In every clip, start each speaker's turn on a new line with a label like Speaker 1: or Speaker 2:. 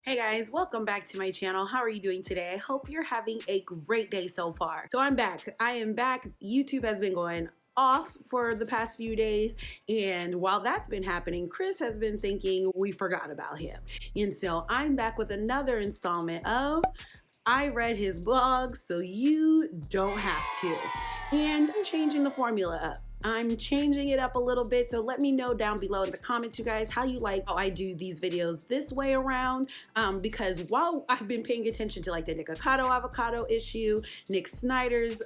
Speaker 1: Hey guys, welcome back to my channel. How are you doing today? I hope you're having a great day so far. So I'm back. I am back. YouTube has been going off for the past few days, and while that's been happening, Chris has been thinking we forgot about him. And so I'm back with another installment of I read his blog so you don't have to. And I'm changing the formula up. I'm changing it up a little bit, so let me know down below in the comments, you guys, how you like how I do these videos this way around, because while I've been paying attention to like the Nikocado avocado issue, Nick Snyder's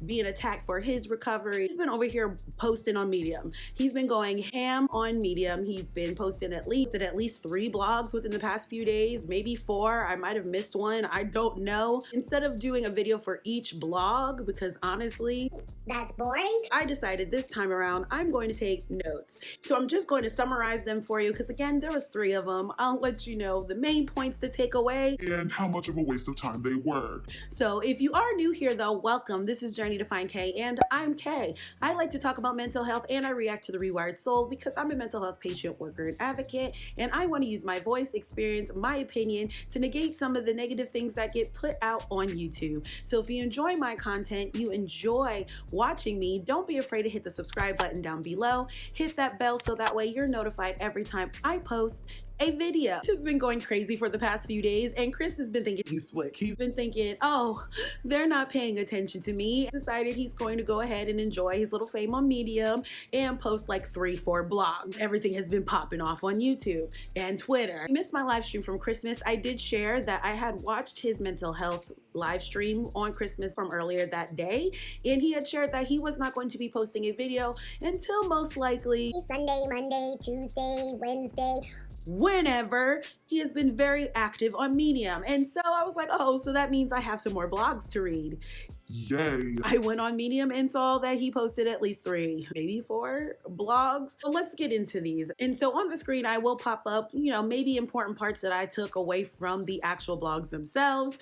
Speaker 1: being attacked for his recovery, he's been over here posting on Medium. He's been going ham on Medium. He's been posting at least 3 blogs within the past few days, maybe 4. I might have missed one, I don't know. Instead of doing a video for each blog, because honestly,
Speaker 2: that's boring,
Speaker 1: I decided this time around I'm going to take notes. So I'm just going to summarize them for you because again, there was 3 of them. I'll let you know the main points to take away
Speaker 3: and how much of a waste of time they were.
Speaker 1: So if you are new here though, welcome. This is Journey to Find Kay and I'm Kay. I like to talk about mental health and I react to the Rewired Soul because I'm a mental health patient, worker, and advocate, and I want to use my voice, experience, my opinion to negate some of the negative things that get put out on YouTube. So if you enjoy my content, you enjoy watching me, don't be afraid to hit the subscribe button down below. Hit that bell so that way you're notified every time I post a video. YouTube's been going crazy for the past few days and Chris has been thinking he's slick. He's been thinking, oh, they're not paying attention to me. He decided he's going to go ahead and enjoy his little fame on Medium and post like 3-4 blogs. Everything has been popping off on YouTube and Twitter. I missed my live stream from Christmas. I did share that I had watched his mental health live stream on Christmas from earlier that day, and he had shared that he was not going to be posting a video until most likely
Speaker 2: Sunday, Monday, Tuesday, Wednesday,
Speaker 1: whenever. He has been very active on Medium, and so I was like, oh, so that means I have some more blogs to read.
Speaker 3: Yay.
Speaker 1: I went on Medium and saw that he posted at least 3, maybe 4 blogs. So let's get into these. And so on the screen, I will pop up, maybe important parts that I took away from the actual blogs themselves.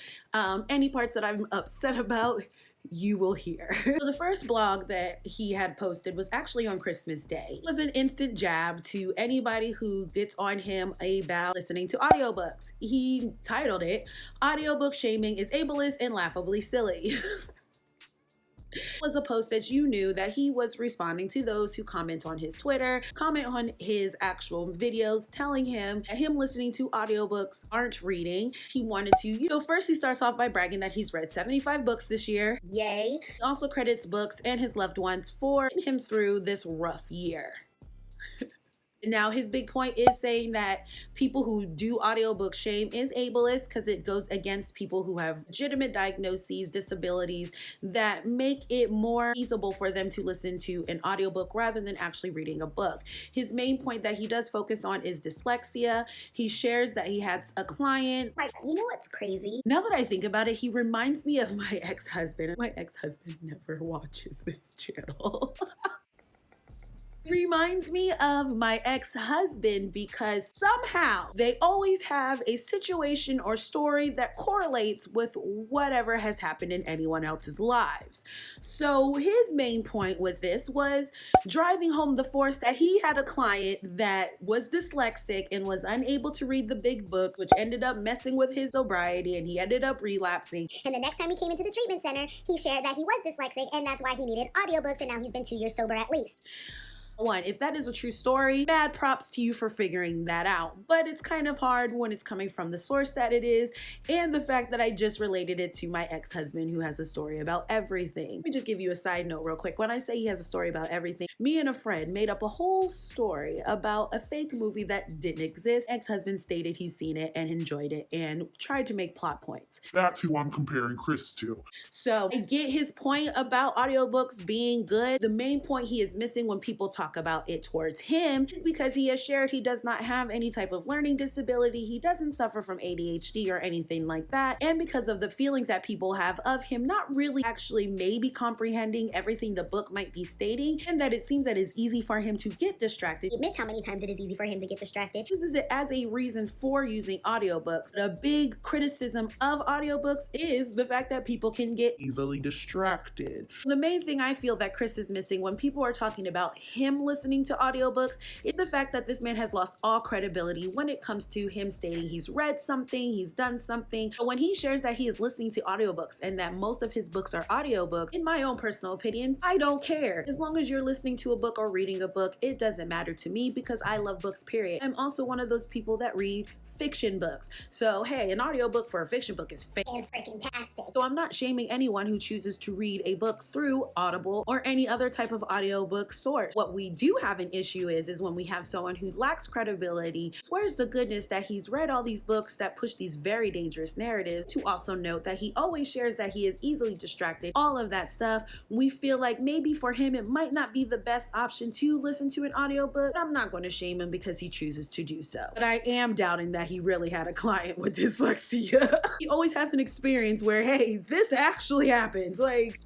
Speaker 1: Any parts that I'm upset about, you will hear. So the first blog that he had posted was actually on Christmas Day. It was an instant jab to anybody who gets on him about listening to audiobooks. He titled it, "Audiobook Shaming is Ableist and Laughably Silly." Was a post that you knew that he was responding to those who comment on his Twitter, comment on his actual videos, telling him that him listening to audiobooks aren't reading. He wanted to. So first he starts off by bragging that he's read 75 books this year. Yay. He also credits books and his loved ones for him through this rough year. Now, his big point is saying that people who do audiobook shame is ableist because it goes against people who have legitimate diagnoses, disabilities that make it more feasible for them to listen to an audiobook rather than actually reading a book. His main point that he does focus on is dyslexia. He shares that he had a client.
Speaker 2: You know what's crazy?
Speaker 1: Now that I think about it, he reminds me of my ex-husband. My ex-husband never watches this channel. Reminds me of my ex-husband because somehow they always have a situation or story that correlates with whatever has happened in anyone else's lives. So his main point with this was driving home the force that he had a client that was dyslexic and was unable to read the big book, which ended up messing with his sobriety and he ended up relapsing.
Speaker 2: And the next time he came into the treatment center, he shared that he was dyslexic and that's why he needed audiobooks, and now he's been 2 years sober at least.
Speaker 1: One, if that is a true story, mad props to you for figuring that out. But it's kind of hard when it's coming from the source that it is and the fact that I just related it to my ex-husband who has a story about everything. Let me just give you a side note real quick. When I say he has a story about everything, me and a friend made up a whole story about a fake movie that didn't exist. Ex-husband stated he's seen it and enjoyed it and tried to make plot points.
Speaker 3: That's who I'm comparing Chris to.
Speaker 1: So I get his point about audiobooks being good. The main point he is missing when people talk about it towards him is because he has shared he does not have any type of learning disability. He doesn't suffer from ADHD or anything like that. And because of the feelings that people have of him not really actually maybe comprehending everything the book might be stating, and that it seems that it's easy for him to get distracted.
Speaker 2: He admits how many times it is easy for him to get distracted.
Speaker 1: Uses it as a reason for using audiobooks. A big criticism of audiobooks is the fact that people can get
Speaker 3: Easily distracted.
Speaker 1: The main thing I feel that Chris is missing when people are talking about him him listening to audiobooks is the fact that this man has lost all credibility when it comes to him stating he's read something, he's done something. But when he shares that he is listening to audiobooks and that most of his books are audiobooks, in my own personal opinion, I don't care. As long as you're listening to a book or reading a book, it doesn't matter to me because I love books, period. I'm also one of those people that read fiction books. So hey, an audiobook for a fiction book is
Speaker 2: Freaking-tastic.
Speaker 1: so I'm not shaming anyone who chooses to read a book through Audible or any other type of audiobook source. What we do have an issue is when we have someone who lacks credibility, swears to goodness that he's read all these books that push these very dangerous narratives, to also note that he always shares that he is easily distracted, all of that stuff. We feel like maybe for him it might not be the best option to listen to an audiobook, but I'm not going to shame him because he chooses to do so. But I am doubting that he really had a client with dyslexia. He always has an experience where, hey, this actually happened. Like,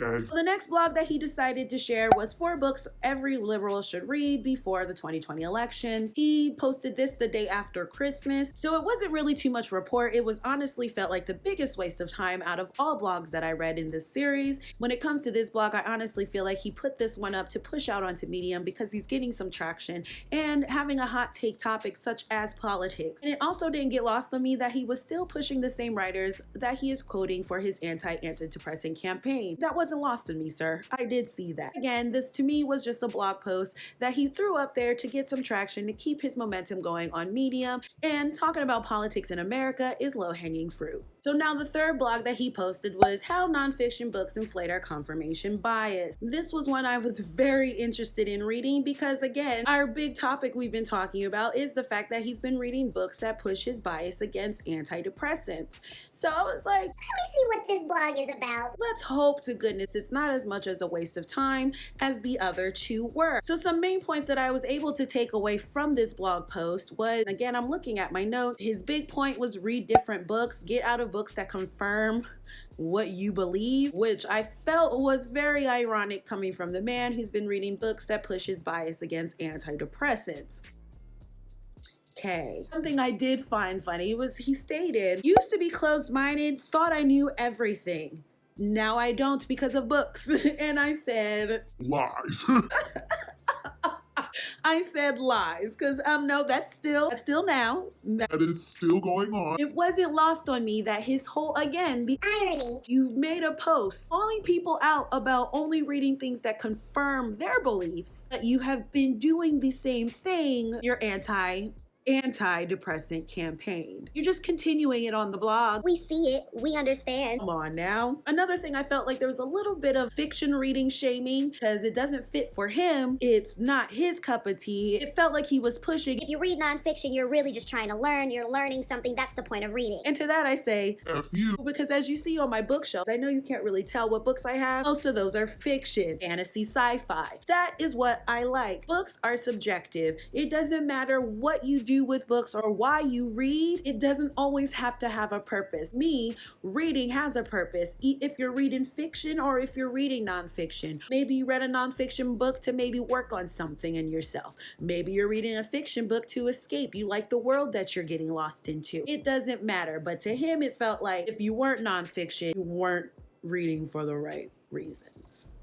Speaker 3: Okay.
Speaker 1: the next blog that he decided to share was 4 books every liberal should read before the 2020 elections. He posted this the day after Christmas, so it wasn't really too much report. It was honestly felt like the biggest waste of time out of all blogs that I read in this series. When it comes to this blog, I honestly feel like he put this one up to push out onto Medium because he's getting some traction and having a hot take topic such as politics. And it also didn't get lost on me that he was still pushing the same writers that he is quoting for his anti-antidepressant campaign. That wasn't lost on me, sir. I did see that. Again, this to me was just a blog post that he threw up there to get some traction, to keep his momentum going on Medium, and talking about politics in America is low-hanging fruit. So now the third blog that he posted was how nonfiction books inflate our confirmation bias. This was one I was very interested in reading because, again, our big topic we've been talking about is the fact that he's been reading books that push his bias against antidepressants. So I was like,
Speaker 2: Let me see what this blog is about.
Speaker 1: let's hope to goodness it's not as much as a waste of time as the other 2 were. So some main points that I was able to take away from this blog post was, again, I'm looking at my notes. His big point was read different books, get out of books that confirm what you believe, which I felt was very ironic coming from the man who's been reading books that push his bias against antidepressants. Okay. Something I did find funny was he stated, used to be closed-minded, thought I knew everything. Now I don't because of books. And I said,
Speaker 3: Lies.
Speaker 1: I said lies, because no, that's still now.
Speaker 3: That is still going on.
Speaker 1: It wasn't lost on me that his whole, again, the
Speaker 2: Irony.
Speaker 1: you made a post calling people out about only reading things that confirm their beliefs, that you have been doing the same thing, your antidepressant campaign. You're just continuing it on the blog.
Speaker 2: We see it. We understand.
Speaker 1: Come on now. Another thing, I felt like there was a little bit of fiction reading shaming because it doesn't fit for him. It's not his cup of tea. It felt like he was pushing.
Speaker 2: If you read nonfiction, you're really just trying to learn. You're learning something. That's the point of reading.
Speaker 1: And to that I say,
Speaker 3: F you.
Speaker 1: because as you see on my bookshelf, I know you can't really tell what books I have. Most of those are fiction, fantasy, sci-fi. That is what I like. Books are subjective. It doesn't matter what you do with books or why you read. It doesn't always have to have a purpose. Me, reading has a purpose. If you're reading fiction or if you're reading nonfiction. Maybe you read a nonfiction book to maybe work on something in yourself. Maybe you're reading a fiction book to escape. You like the world that you're getting lost into. It doesn't matter. But to him, it felt like if you weren't nonfiction, you weren't reading for the right reasons.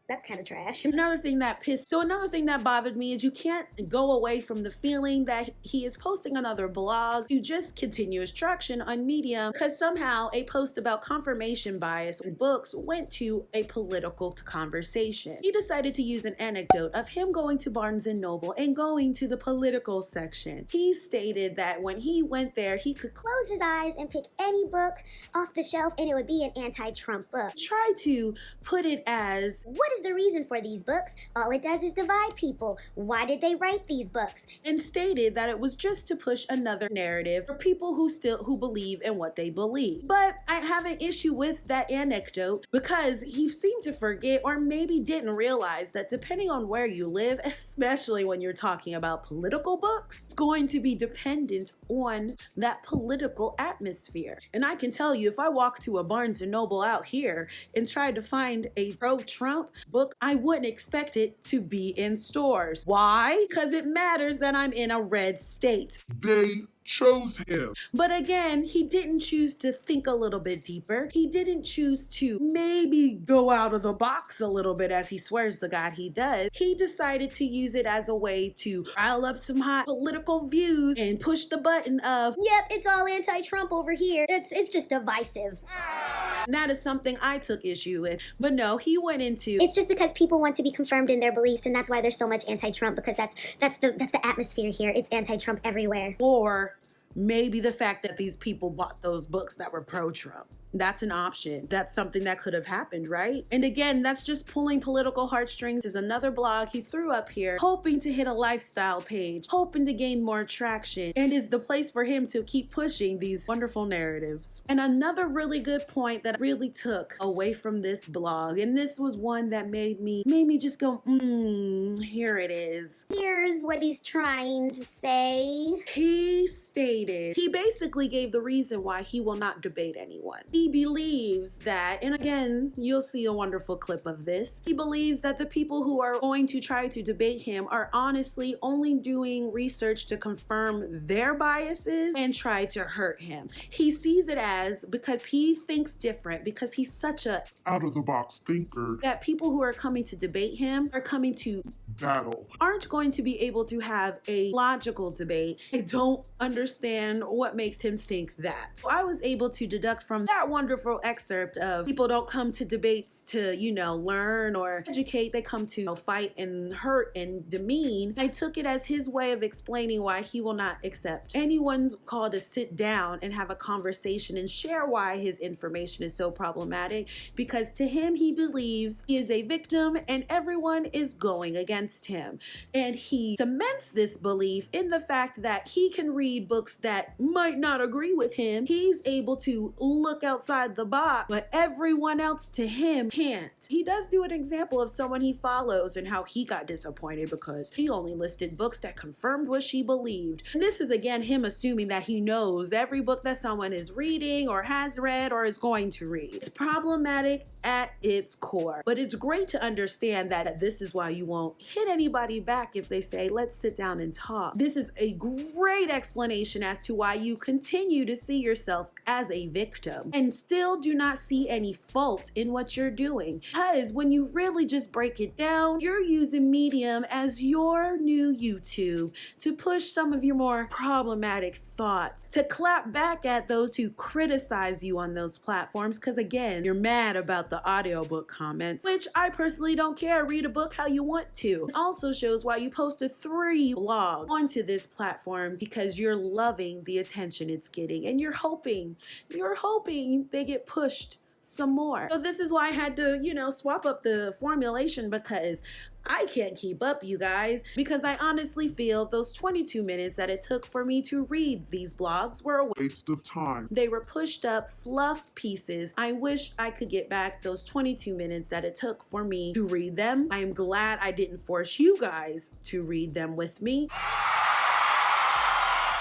Speaker 2: That's kind of trash.
Speaker 1: Another thing that bothered me is you can't go away from the feeling that he is posting another blog to just continue his traction on Medium because somehow a post about confirmation bias in books went to a political conversation. He decided to use an anecdote of him going to Barnes & Noble and going to the political section. He stated that when he went there, he could
Speaker 2: Close his eyes and pick any book off the shelf and it would be an anti-Trump book.
Speaker 1: try to put it as,
Speaker 2: What is the reason for these books? All it does is divide people. Why did they write these books?
Speaker 1: and stated that it was just to push another narrative for people who believe in what they believe. But I have an issue with that anecdote because he seemed to forget or maybe didn't realize that depending on where you live, especially when you're talking about political books, it's going to be dependent on that political atmosphere. And I can tell you, if I walk to a Barnes & Noble out here and tried to find a pro-Trump book, I wouldn't expect it to be in stores. Why? Because it matters that I'm in a red state.
Speaker 3: They chose him.
Speaker 1: But again, he didn't choose to think a little bit deeper. He didn't choose to maybe go out of the box a little bit as he swears to God he does. He decided to use it as a way to rile up some hot political views and push the button of,
Speaker 2: Yep, it's all anti-Trump over here. It's just divisive.
Speaker 1: that is something I took issue with. But no, he went into,
Speaker 2: It's just because people want to be confirmed in their beliefs, and that's why there's so much anti-Trump, because that's the atmosphere here. It's anti-Trump everywhere.
Speaker 1: or maybe the fact that these people bought those books that were pro-Trump. That's an option. That's something that could have happened, right? And again, that's just pulling political heartstrings. There's another blog he threw up here, hoping to hit a lifestyle page, hoping to gain more traction, and is the place for him to keep pushing these wonderful narratives. And another really good point that I really took away from this blog, and this was one that made me just go, here it is.
Speaker 2: Here's what he's trying to say.
Speaker 1: He basically gave the reason why he will not debate anyone. He believes that, and again, you'll see a wonderful clip of this, he believes that the people who are going to try to debate him are honestly only doing research to confirm their biases and try to hurt him. He sees it as, because he thinks different, because he's such a
Speaker 3: Out-of-the-box thinker.
Speaker 1: that people who are coming to debate him are coming to
Speaker 3: Battle.
Speaker 1: aren't going to be able to have a logical debate. I don't understand what makes him think that. So I was able to deduct from that wonderful excerpt of people don't come to debates to, learn or educate. They come to fight and hurt and demean. I took it as his way of explaining why he will not accept anyone's call to sit down and have a conversation and share why his information is so problematic, because to him, he believes he is a victim and everyone is going against him. And he cements this belief in the fact that he can read books that might not agree with him. He's able to look outside the box, but everyone else to him can't. He does do an example of someone he follows and how he got disappointed because he only listed books that confirmed what she believed. And this is again him assuming that he knows every book that someone is reading or has read or is going to read. It's problematic at its core, but it's great to understand that this is why you won't hit anybody back if they say, let's sit down and talk. This is a great explanation as to why you continue to see yourself as a victim and still do not see any fault in what you're doing. Because when you really just break it down, you're using Medium as your new YouTube to push some of your more problematic thoughts, to clap back at those who criticize you on those platforms, because again, you're mad about the audiobook comments, which I personally don't care. Read a book how you want to. It also shows why you posted 3 blogs onto this platform, because you're loving the attention it's getting and you're hoping they get pushed some more. So this is why I had to, swap up the formulation, because I can't keep up, you guys, because I honestly feel those 22 minutes that it took for me to read these blogs were a
Speaker 3: Waste of time.
Speaker 1: They were pushed up fluff pieces. I wish I could get back those 22 minutes that it took for me to read them. I am glad I didn't force you guys to read them with me.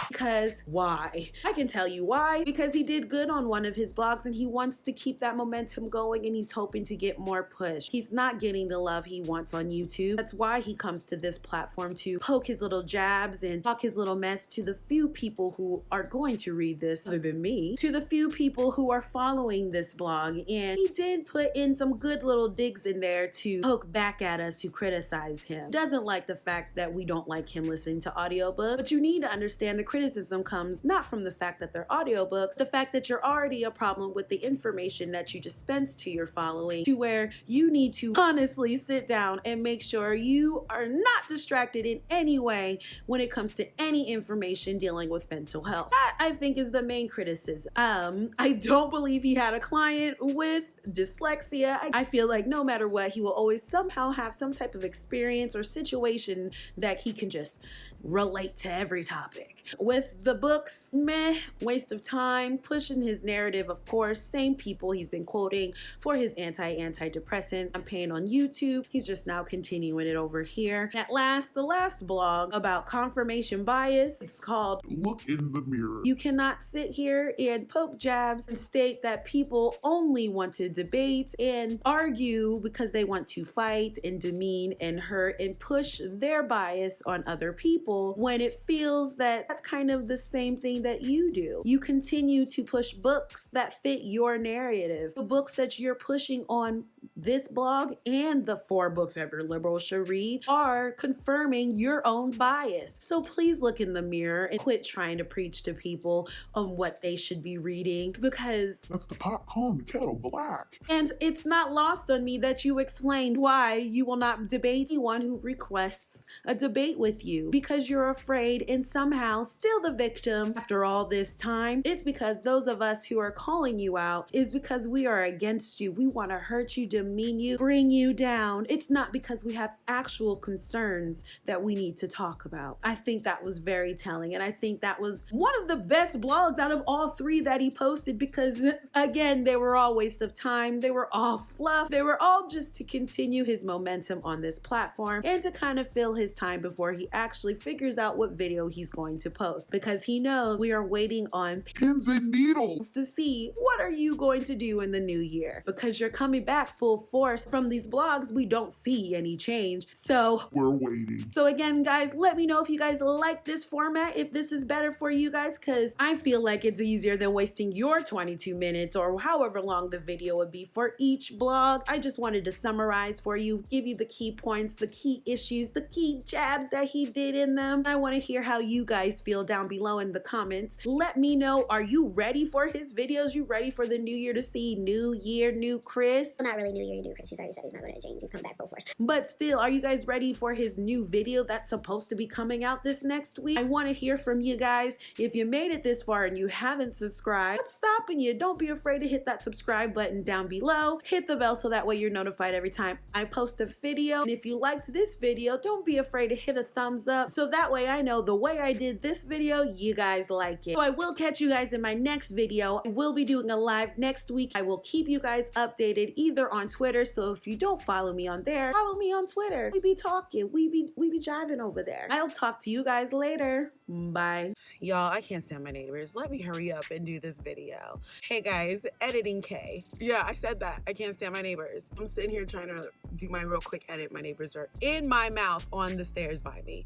Speaker 1: Because why? I can tell you why. Because he did good on one of his blogs and he wants to keep that momentum going and he's hoping to get more push. He's not getting the love he wants on YouTube. That's why he comes to this platform to poke his little jabs and talk his little mess to the few people who are going to read this, other than me, to the few people who are following this blog. And he did put in some good little digs in there to poke back at us who criticize him. Doesn't like the fact that we don't like him listening to audiobooks, but you need to understand the criticism comes not from the fact that they're audiobooks, the fact that you're already a problem with the information that you dispense to your following, to where you need to honestly sit down and make sure you are not distracted in any way when it comes to any information dealing with mental health. That, I think, is the main criticism. I don't believe he had a client with dyslexia. I feel like no matter what, he will always somehow have some type of experience or situation that he can just relate to every topic. With the books, meh, waste of time. Pushing his narrative, of course, same people he's been quoting for his antidepressant campaign on YouTube. He's just now continuing it over here. At last, the last blog about confirmation bias, it's called
Speaker 3: Look in the Mirror.
Speaker 1: You cannot sit here and poke jabs and state that people only want to debate and argue because they want to fight and demean and hurt and push their bias on other people when it feels that that's kind of the same thing that you do. You continue to push books that fit your narrative. The books that you're pushing on this blog and the 4 books every liberal should read are confirming your own bias. So please look in the mirror and quit trying to preach to people on what they should be reading, because
Speaker 3: That's the pot calling the kettle black.
Speaker 1: and it's not lost on me that you explained why you will not debate anyone who requests a debate with you, because you're afraid and somehow still the victim after all this time. It's because those of us who are calling you out is because we are against you. We want to hurt you, demean you, bring you down. It's not because we have actual concerns that we need to talk about. I think that was very telling, and I think that was one of the best blogs out of all 3 that he posted, because again, they were all waste of time. They were all fluff. They were all just to continue his momentum on this platform and to kind of fill his time before he actually figures out what video he's going to post, because he knows we are waiting on
Speaker 3: Pins and needles.
Speaker 1: to see what are you going to do in the new year, because you're coming back full force. From these blogs, we don't see any change. So
Speaker 3: We're waiting.
Speaker 1: again, guys, let me know if you guys like this format, if this is better for you guys, because I feel like it's easier than wasting your 22 minutes or however long the video would be for each blog. I just wanted to summarize for you, give you the key points, the key issues, the key jabs that he did in them. I want to hear how you guys feel down below in the comments. Let me know, are you ready for his videos? You ready for the new year to see new year, new Chris?
Speaker 2: Well, not really New Year, new Chris. He's already said he's not going to change. He's coming back full force.
Speaker 1: But still, are you guys ready for his new video that's supposed to be coming out this next week? I want to hear from you guys. If you made it this far and you haven't subscribed, what's stopping you? Don't be afraid to hit that subscribe button down below. Hit the bell so that way you're notified every time I post a video. And if you liked this video, don't be afraid to hit a thumbs up so that way I know the way I did this video, you guys like it. So I will catch you guys in my next video. I will be doing a live next week. I will keep you guys updated either on Twitter. So if you don't follow me on there, follow me on Twitter. We be talking. We be jiving over there. I'll talk to you guys later. Bye. Y'all, I can't stand my neighbors. Let me hurry up and do this video. Hey guys, editing K. Yeah, I said that. I can't stand my neighbors. I'm sitting here trying to do my real quick edit. My neighbors are in my mouth on the stairs by me.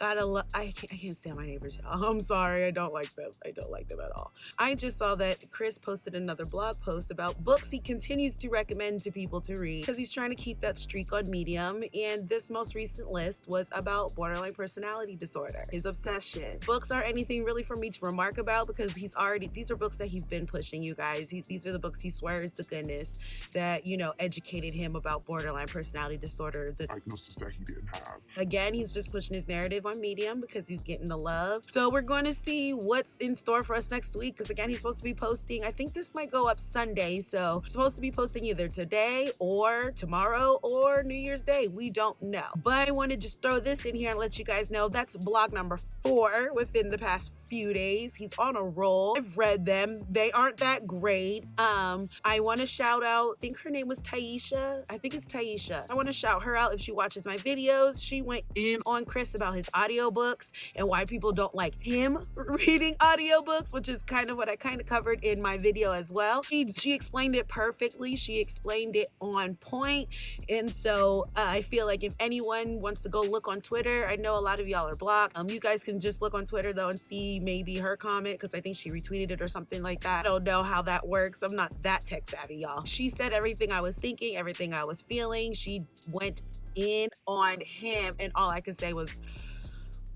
Speaker 1: I can't stand my neighbors, y'all. I'm sorry. I don't like them. I don't like them at all. I just saw that Chris posted another blog post about books he continues to recommend to people to read because he's trying to keep that streak on Medium. And this most recent list was about borderline personality disorder, his obsession. Books aren't anything really for me to remark about because these are books that he's been pushing, you guys. These are the books he swears to goodness that, educated him about borderline personality disorder. The
Speaker 3: Diagnosis that he didn't have.
Speaker 1: Again, he's just pushing his narrative on Medium because he's getting the love. So we're going to see what's in store for us next week, because again, he's supposed to be posting, I think this might go up Sunday, so he's supposed to be posting either today or tomorrow or New Year's Day. We don't know. But I want to just throw this in here and let you guys know that's blog number 4 within the past few days. He's on a roll. I've read them. They aren't that great. I want to shout out, I think her name was Taisha. I think it's Taisha. I want to shout her out if she watches my videos. She went in on Chris about his audiobooks and why people don't like him reading audiobooks, which is kind of what I kind of covered in my video as well. She explained it perfectly. She explained it on point. And so I feel like if anyone wants to go look on Twitter, I know a lot of y'all are blocked. You guys can just look on Twitter though and see maybe her comment, because I think she retweeted it or something like that. I don't know how that works. I'm not that tech savvy, y'all. She said everything I was thinking, everything I was feeling. She went in on him, and all I could say was,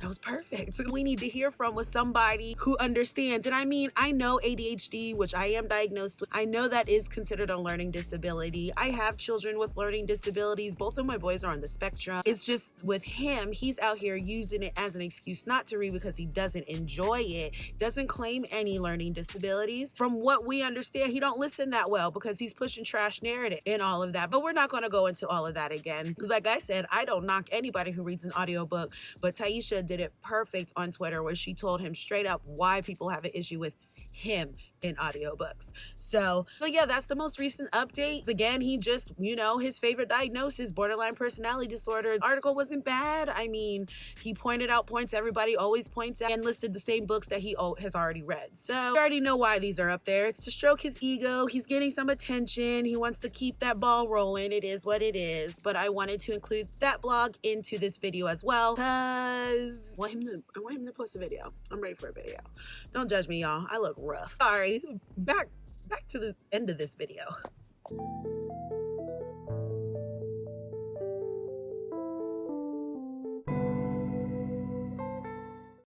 Speaker 1: that was perfect. We need to hear from was somebody who understands. And I mean, I know ADHD, which I am diagnosed with. I know that is considered a learning disability. I have children with learning disabilities. Both of my boys are on the spectrum. It's just with him, he's out here using it as an excuse not to read because he doesn't enjoy it. Doesn't claim any learning disabilities. From what we understand, he don't listen that well because he's pushing trash narrative and all of that. But we're not going to go into all of that again. Because like I said, I don't knock anybody who reads an audiobook, but Taisha did it perfect on Twitter where she told him straight up why people have an issue with him in audiobooks. So yeah, that's the most recent update. Again, he just, his favorite diagnosis, borderline personality disorder. The article wasn't bad. I mean, he pointed out points everybody always points out and listed the same books that he has already read. So you already know why these are up there. It's to stroke his ego. He's getting some attention. He wants to keep that ball rolling. It is what it is. But I wanted to include that blog into this video as well because I want him to post a video. I'm ready for a video. Don't judge me, y'all. I look rough. Sorry. Back to the end of this video.